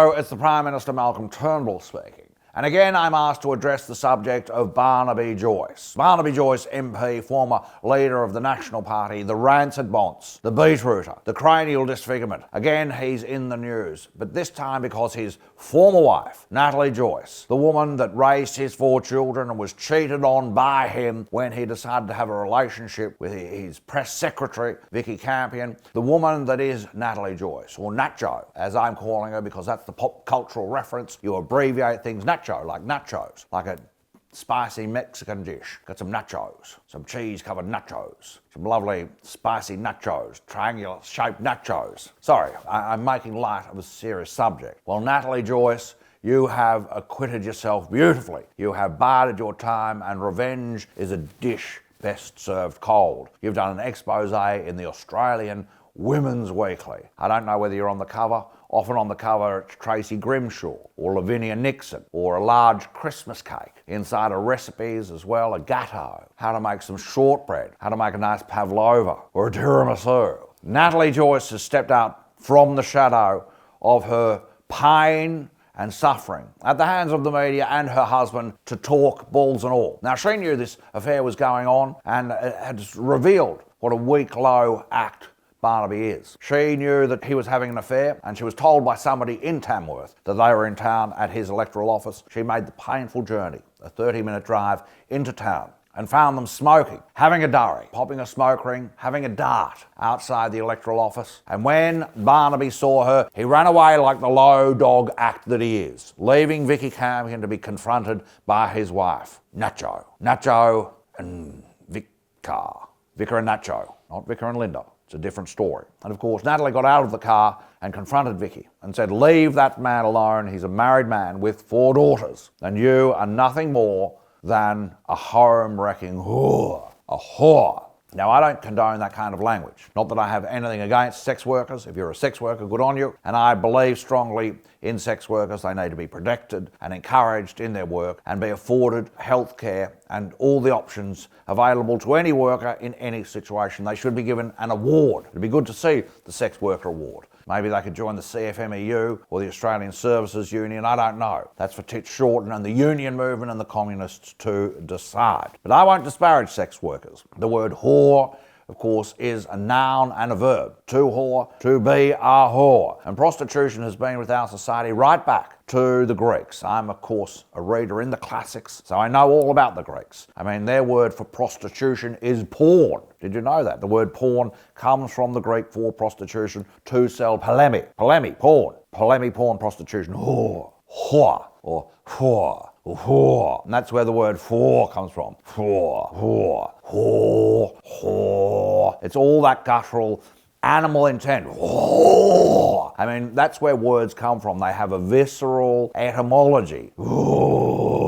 Hello, it's the Prime Minister Malcolm Turnbull speaking. And again, I'm asked to address the subject of Barnaby Joyce. Barnaby Joyce, MP, former leader of the National Party, the rancid bonce, the beetrooter, the cranial disfigurement. Again, he's in the news, but this time because his former wife, Natalie Joyce, the woman that raised his 4 children and was cheated on by him when he decided to have a relationship with his press secretary, Vicky Campion, the woman that is Natalie Joyce, or NatJo, as I'm calling her because that's the pop cultural reference. You abbreviate things NatJo, like nachos, like a spicy Mexican dish. Got some nachos, some cheese-covered nachos, some lovely spicy nachos, triangular-shaped nachos. Sorry, I'm making light of a serious subject. Well, Natalie Joyce, you have acquitted yourself beautifully. You have bided your time, and revenge is a dish best served cold. You've done an expose in the Australian Women's Weekly. I don't know whether you're on the cover. Often on the cover it's Tracy Grimshaw or Lavinia Nixon, or a large Christmas cake. Inside are recipes as well, a gatto, how to make some shortbread, how to make a nice pavlova or a tiramisu. Natalie Joyce has stepped out from the shadow of her pain and suffering at the hands of the media and her husband to talk balls and all. Now, she knew this affair was going on and had revealed what a weak, low act Barnaby is. She knew that he was having an affair, and she was told by somebody in Tamworth that they were in town at his electoral office. She made the painful journey, a 30-minute drive into town, and found them smoking, having a durry, popping a smoke ring, having a dart outside the electoral office. And when Barnaby saw her, he ran away like the low dog act that he is, leaving Vicky Campion to be confronted by his wife, NatJo. NatJo and Vicar and NatJo, not Vicar and Linda. It's a different story. And of course, Natalie got out of the car and confronted Vicky and said, "Leave that man alone. He's a married man with 4 daughters. And you are nothing more than a home-wrecking whore. A whore." Now, I don't condone that kind of language. Not that I have anything against sex workers. If you're a sex worker, good on you. And I believe strongly in sex workers. They need to be protected and encouraged in their work and be afforded health care and all the options available to any worker in any situation. They should be given an award. It'd be good to see the Sex Worker Award. Maybe they could join the CFMEU or the Australian Services Union. I don't know. That's for Tits Shorten and the union movement and the communists to decide. But I won't disparage sex workers. The word whore, of course, is a noun and a verb. To whore, to be a whore. And prostitution has been with our society right back to the Greeks. I'm, of course, a reader in the classics, so I know all about the Greeks. I mean, their word for prostitution is porn. Did you know that? The word porn comes from the Greek for prostitution, to sell polemi. Polemi, porn. Polemi, porn, prostitution. Whore. Whore. Or whore. Whore. And that's where the word for comes from. Whore. Whore. Whore. Whore. It's all that guttural animal intent. Whore. I mean, that's where words come from. They have a visceral etymology. Whore.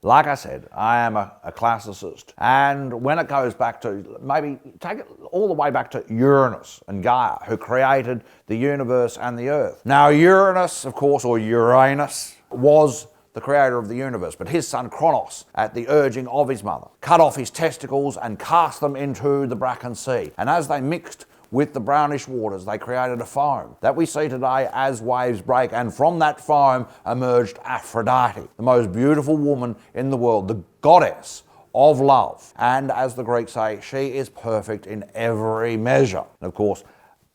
Like I said, I am a classicist. And when it goes back to, maybe take it all the way back to Uranus and Gaia, who created the universe and the earth. Now, Uranus, of course, or Uranus, was the creator of the universe, but his son Kronos, at the urging of his mother, cut off his testicles and cast them into the Bracken Sea. And as they mixed with the brownish waters, they created a foam that we see today as waves break. And from that foam emerged Aphrodite, the most beautiful woman in the world, the goddess of love. And as the Greeks say, she is perfect in every measure. And of course,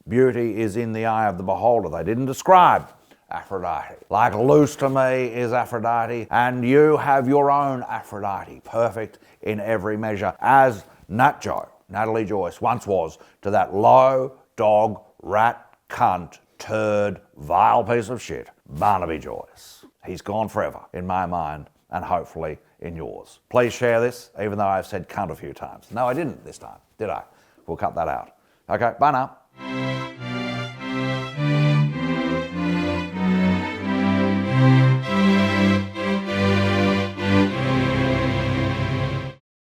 beauty is in the eye of the beholder. They didn't describe Aphrodite. Like loose to me is Aphrodite, and you have your own Aphrodite, perfect in every measure, as NatJo, Natalie Joyce, once was to that low dog, rat, cunt, turd, vile piece of shit, Barnaby Joyce. He's gone forever in my mind, and hopefully in yours. Please share this, even though I've said cunt a few times. No, I didn't this time, did I? We'll cut that out. Okay, bye now.